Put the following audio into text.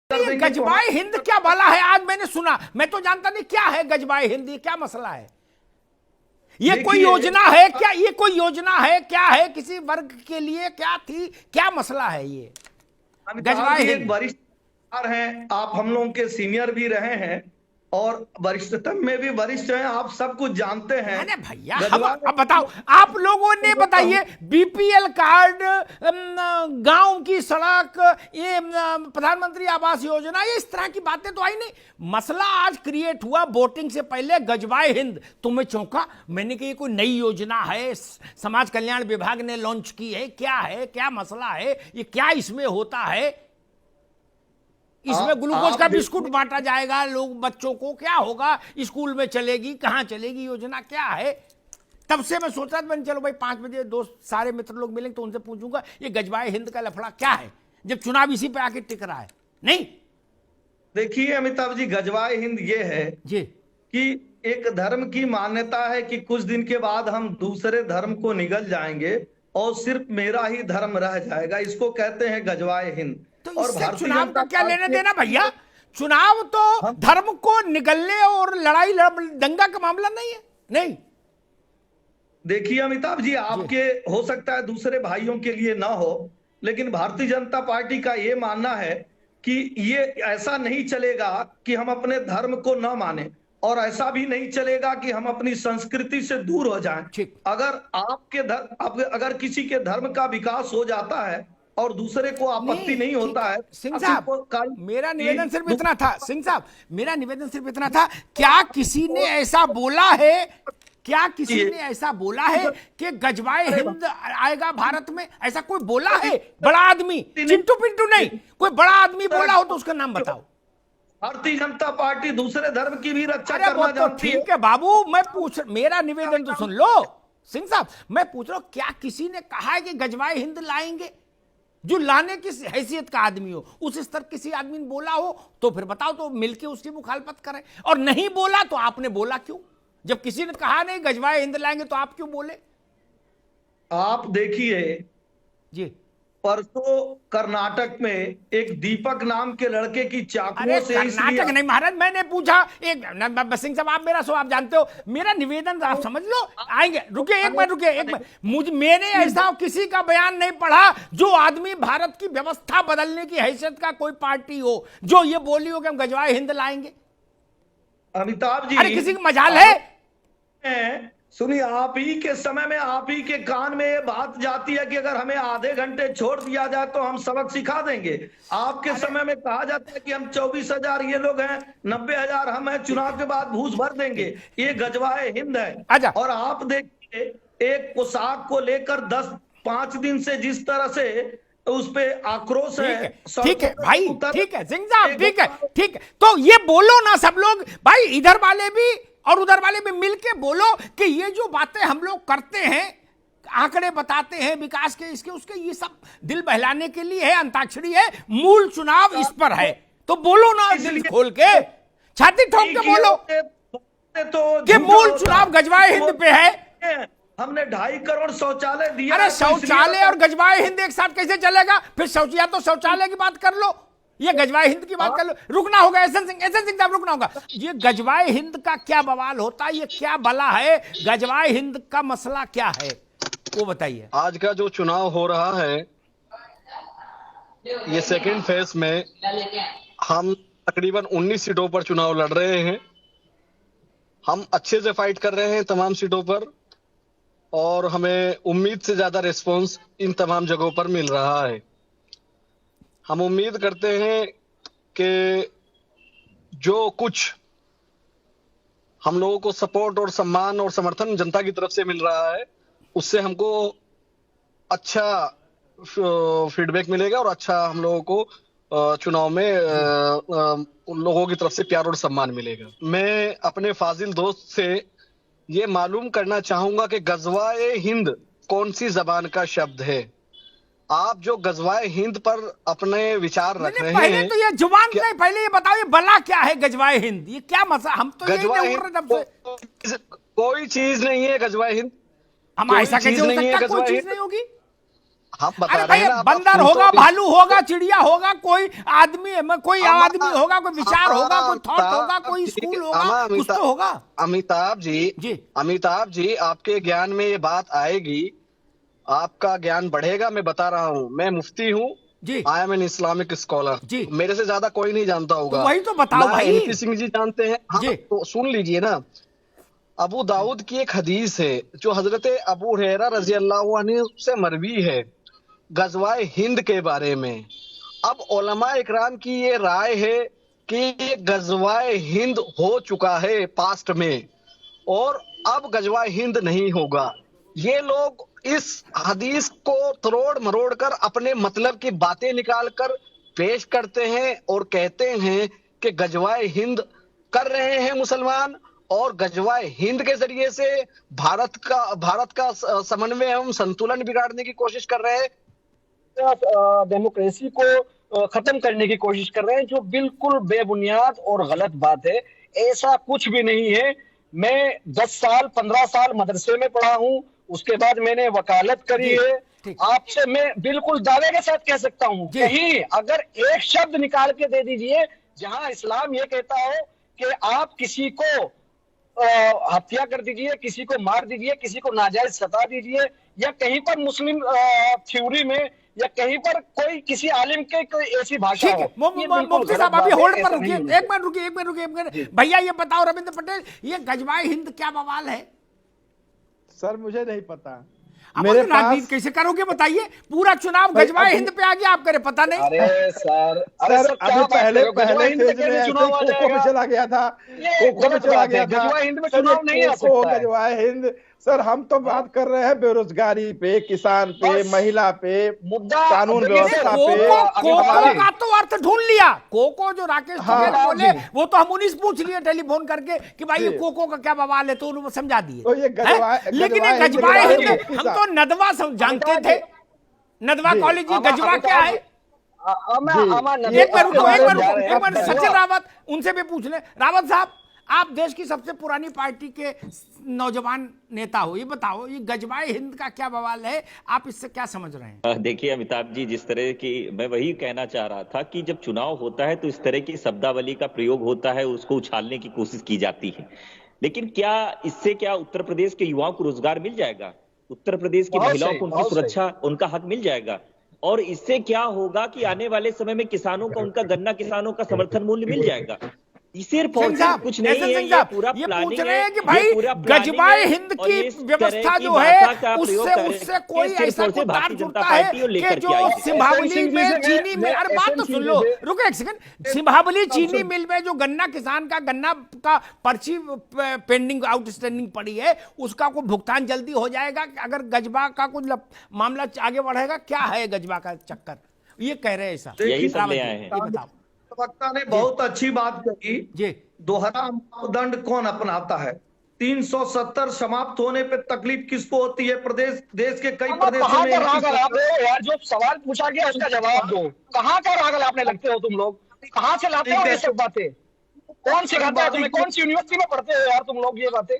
ये गजवाए हिंद क्या भला है? आज मैंने सुना, मैं तो जानता नहीं क्या है गजवाए हिंद, ये क्या मसला है? ये कोई योजना है क्या? ये कोई योजना है क्या? है किसी वर्ग के लिए क्या थी? क्या मसला है ये गजवाए हिंद? वरिष्ठ हैं आप, हम लोगों के सीनियर भी रहे हैं और वरिष्ठतम में भी वरिष्ठ हैं, आप सब कुछ जानते हैं। अरे भैया अब बताओ, आप लोगों ने बताइए, बीपीएल कार्ड, गांव की सड़क, ये प्रधानमंत्री आवास योजना, ये इस तरह की बातें तो आई नहीं। मसला आज क्रिएट हुआ वोटिंग से पहले गजवाए हिंद। तुम्हें चौंका? मैंने कहा ये कोई नई योजना है, समाज कल्याण विभाग ने लॉन्च की है, क्या है, क्या मसला है, ये क्या इसमें होता है? इसमें ग्लूकोज का बिस्कुट बांटा जाएगा लोग बच्चों को, क्या होगा? स्कूल में चलेगी, कहां चलेगी योजना, क्या है? तब से मैं सोचा था चलो भाई 5 बजे दोस्त सारे मित्र लोग मिलेंगे तो उनसे पूछूंगा ये गजवाए हिंद का लफड़ा क्या है, जब चुनाव इसी पे आके टिक रहा है। नहीं, देखिए अमिताभ जी, गजवाए हिंद ये है जी कि एक धर्म की मान्यता है कि कुछ दिन के बाद हम दूसरे धर्म को निगल जाएंगे और सिर्फ मेरा ही धर्म रह जाएगा, इसको कहते हैं गजवाए हिंद। तो इससे चुनाव का क्या लेना देना भैया? चुनाव तो धर्म को निगलने और लड़ाई दंगा का मामला नहीं है। नहीं, देखिए अमिताभ जी, आपके हो सकता है दूसरे भाइयों के लिए ना हो, लेकिन भारतीय जनता पार्टी का ये मानना है कि ये ऐसा नहीं चलेगा कि हम अपने धर्म को न माने, और ऐसा भी नहीं चलेगा कि हम अपनी संस्कृति से दूर हो जाएं। अगर अगर किसी के धर्म का विकास हो जाता है और दूसरे को आपत्ति नहीं होता है। सिंह साहब, मेरा निवेदन सिर्फ इतना था, सिंह साहब मेरा निवेदन सिर्फ इतना था, क्या किसी ने ऐसा बोला है, क्या किसी ने ऐसा बोला है कि गजवाए हिंद आएगा भारत में? ऐसा कोई बोला है? बड़ा आदमी, चिंटू पिंटू नहीं, कोई बड़ा आदमी बोला हो तो उसका नाम बताओ। भारतीय जनता पार्टी दूसरे धर्म की भी रक्षा करना चाहती है। ठीक है बाबू, मैं पूछ, मेरा निवेदन तो सुन लो सिंह साहब, मैं पूछ रहा हूं क्या किसी ने कहा है कि गजवाए हिंद लाएंगे? जो लाने की हैसियत का आदमी हो, उस स्तर किसी आदमी ने बोला हो तो फिर बताओ, तो मिलके उसकी मुखालफत करें। और नहीं बोला तो आपने बोला क्यों? जब किसी ने कहा नहीं गजवाए हिंद लाएंगे तो आप क्यों बोले? आप देखिए जी, परसों कर्नाटक में एक दीपक नाम के लड़के की चाकुओं से, कर्नाटक नहीं महाराज, मैंने पूछा एक सिंह साहब, आप मेरा सो आप जानते हो, मेरा निवेदन आप समझ लो, आएंगे। रुकिए एक मिनट, रुकिए एक मिनट, मैंने ऐसा किसी का बयान नहीं पढ़ा जो आदमी भारत की व्यवस्था बदलने की हैसियत का कोई पार्टी हो जो ये बोली हो कि हम गजवाए हिंद लाएंगे। अमिताभ जी, अरे किसी की मजाल है? सुनिए, आप ही के समय में आप ही के कान में ये बात जाती है कि अगर हमें आधे घंटे छोड़ दिया जाए तो हम सबक सिखा देंगे। आपके समय में कहा जाता है कि हम 24,000 ये लोग हैं, 90,000 हम हैं, चुनाव के बाद घूस भर देंगे। ये गजवाए हिंद है। और आप देखिए, एक पोशाक को लेकर 5 दिन से जिस तरह से उस पे आक्रोश है। ठीक है भाई, ठीक है सिंह साहब, ठीक है, ठीक है, तो ये बोलो ना सब लोग भाई, इधर वाले भी और उधर वाले भी मिलके बोलो कि ये जो बातें हम लोग करते हैं, आंकड़े बताते हैं विकास के, इसके उसके, ये सब दिल बहलाने के लिए है, अंताक्षरी है, मूल चुनाव इस पर है। तो बोलो ना दिल खोल के, छाती ठोक के बोलो कि मूल चुनाव गजवाए हिंद पे है। हमने 2.5 करोड़ शौचालय दिया। अरे शौचालय और गजवाए हिंद एक साथ कैसे चलेगा? फिर शौचालय तो शौचालय की बात कर लो, ये गजवाए हिंद की बात कर लो। रुकना होगा एसएन सिंह साहब, रुकना होगा। ये गजवाए हिंद का क्या बवाल होता है? ये क्या बला है? गजवाए हिंद का मसला क्या है वो बताइए। आज का जो चुनाव हो रहा है, ये सेकंड फेज में हम तकरीबन 19 सीटों पर चुनाव लड़ रहे हैं। हम अच्छे से फाइट कर रहे हैं तमाम सीटों पर, और हमें उम्मीद से ज्यादा रिस्पांस इन तमाम जगहों पर मिल रहा है। हम उम्मीद करते हैं कि जो कुछ हम लोगों को सपोर्ट और सम्मान और समर्थन जनता की तरफ से मिल रहा है, उससे हमको अच्छा फीडबैक मिलेगा और अच्छा हम लोगों को चुनाव में उन लोगों की तरफ से प्यार और सम्मान मिलेगा। मैं अपने फाजिल दोस्त से ये मालूम करना चाहूंगा कि गजवाए हिंद कौन सी जबान का शब्द है। आप जो गजवाए हिंद पर अपने विचार रख रहे हैं, पहले तो ये जुबान नहीं, पहले ये बताओ ये बला क्या है गजवाए हिंद? ये क्या मसला? हम तो गजवाए हिंद कोई चीज नहीं है। गजवाए हिंद हम ऐसा कैसे हो सकता है? कोई चीज नहीं होगी। हम बता अरे रहे भाई हैं ना, आप बंदर सुन होगा, तो भालू होगा, चिड़िया होगा, कोई आदमी कोई आदमी होगा, कोई विचार होगा, कोई थॉट होगा, कोई स्कूल होगा, कुछ तो होगा। अमिताभ जी। जी आपके ज्ञान में ये बात आएगी, आपका ज्ञान बढ़ेगा। मैं बता रहा हूँ, मैं मुफ्ती हूँ, जी I am an Islamic scholar. जी। मेरे से ज्यादा कोई नहीं जानता तो होगा। वही तो बताओ ना भाई। NP सिंह जी जानते हैं। हाँ जी। तो सुन लीजिए ना, अबू दाऊद की एक हदीस है जो हजरत अबू हुरैरा रजी अल्लाह अन्हु से मरवी है, गजवाए हिंद के बारे में। अब उलमा इकराम की ये राय है कि ये गजवाए हिंद हो चुका है पास्ट में, और अब गजवाए हिंद नहीं होगा। ये लोग इस हदीस को तरोड़ मरोड़ कर अपने मतलब की बातें निकाल कर पेश करते हैं और कहते हैं कि गजवाए हिंद कर रहे हैं मुसलमान, और गजवाए हिंद के जरिए से भारत का समन्वय एवं संतुलन बिगाड़ने की कोशिश कर रहे हैं, डेमोक्रेसी को खत्म करने की कोशिश कर रहे हैं, जो बिल्कुल बेबुनियाद और गलत बात है। ऐसा कुछ भी नहीं है। मैं 10 साल 15 साल मदरसे में पढ़ा हूँ, उसके बाद मैंने वकालत करी है। आपसे मैं बिल्कुल दावे के साथ कह सकता हूँ, कहीं अगर एक शब्द निकाल के दे दीजिए जहां इस्लाम ये कहता हो कि आप किसी को हत्या कर दीजिए, किसी को मार दीजिए, किसी को नाजायज सता दीजिए, या कहीं पर मुस्लिम थ्योरी में या कहीं पर कोई किसी आलिम के कोई ऐसी भाषा हो। मुफ्ती साहब अभी होल्ड पर रुकिए, एक मिनट भैया, ये बताओ रविंद्र पटेल, ये गजवाए हिंद क्या बवाल है? सर मुझे नहीं पता। मेरे राजनीति कैसे करोगे बताइए? पूरा चुनाव गजवाए हिंद पे आ गया, आप करे पता नहीं। अरे सर अभी पहले फेज में कोको में चला गया था, गजवाए हिंद में चुनाव नहीं आ सकता है। गजवाए हिंद सर, हम तो बात कर रहे हैं बेरोजगारी पे, किसान पे, महिला पे, मुद्दा कानून व्यवस्था पे। कोको का तो अर्थ ढूंढ लिया। कोको जो राकेश बोले वो तो हम उन्हीं से पूछ लिए टेलीफोन करके कि भाई ये कोको का क्या बवाल है, तो उन्होंने समझा दिए। तो ये लेकिन ये गजवाए हिंद, हम तो नदवा जानते थे, नदवा कॉलेज गजवा क्या है? एक बार सचिन रावत उनसे भी पूछ ले। रावत साहब, आप देश की सबसे पुरानी पार्टी के नौजवान नेता हो, ये बताओ ये गजवाए हिंद का क्या बवाल है, आप इससे क्या समझ रहे हैं? देखिए अमिताभ जी, जिस तरह की, मैं वही कहना चाह रहा था कि जब चुनाव होता है तो इस तरह की शब्दावली का प्रयोग होता है, उसको उछालने की कोशिश की जाती है। लेकिन क्या इससे क्या उत्तर प्रदेश के युवाओं को रोजगार मिल जाएगा? उत्तर प्रदेश की महिलाओं को उनकी सुरक्षा, उनका हक मिल जाएगा? और इससे क्या होगा कि आने वाले समय में किसानों का, उनका गन्ना किसानों का समर्थन मूल्य मिल जाएगा? सिर्फ कुछ नहीं है, ये पूरा ये प्लानिंग पूछ रहे हैं कि है, भाई गजवाए हिंद और की इस व्यवस्था तरह की जो भाषा है का प्रयोग उससे कोई सिर्फ ऐसा और सिर्फ तार भारतीय जुड़ता जनता है पार्टी और कि लेकर के जो आई है। सिंभावली में चीनी मिल, अरे बात तो सुन लो, रुको एक सेकंड। सिंभावली चीनी मिल में जो गन्ना किसान का गन्ना का पर्ची पेंडिंग आउटस्टैंडिंग पड़ी है, उसका कोई भुगतान जल्दी हो जाएगा अगर गजबा का कुछ मामला आगे बढ़ेगा? क्या है गजबा का चक्कर, ये कह रहे हैं ऐसा। यही सब ले आए हैं। ये बताओ। वक्ता ने बहुत अच्छी बात कही जी। दोहरा मापदंड कौन अपनाता है? 370 समाप्त होने पे तकलीफ किसको होती है? देश के कई प्रदेशों में यार जो सवाल पूछा गया उसका जवाब दो। कहाँ का राग आपने लगते हो तुम लोग? कहाँ से लाते हो ये सब बातें? कौन सिखाता है तुम्हें? कौन सी यूनिवर्सिटी में पढ़ते हो यार तुम लोग ये बातें?